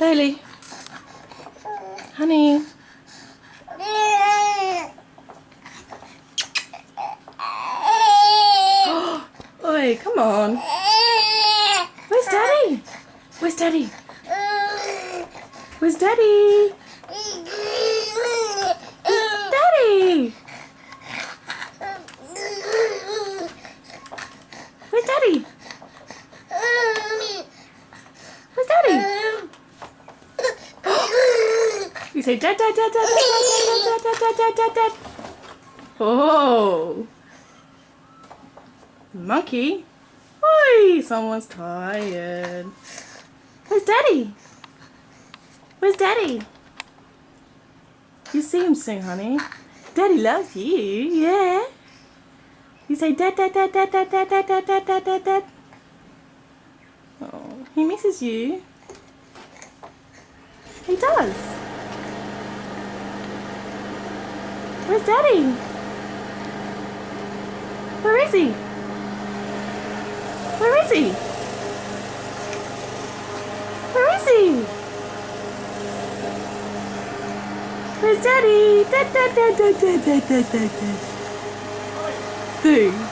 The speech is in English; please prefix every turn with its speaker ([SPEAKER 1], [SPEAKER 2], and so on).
[SPEAKER 1] Bailey. Honey. Oi, come on. Where's Daddy? Where's Daddy? Where's Daddy? Daddy! Where's Daddy? Where's Daddy? You say dad, dad, dad, dad, dad, dad, dad, dad, dad, dad, dad. Oh, monkey. Oi, someone's tired. Where's Daddy? Where's Daddy? You see him sing, honey. Daddy loves you, yeah. You say dad, dad, dad, dad, dad, dad, dad, dad, dad, dad, dad, dad. Oh, he misses you. He does. Where's Daddy? Where is he? Where is he? Where is he? Where's Daddy? Da, da, da, da, da, da, da, da, da. Hey.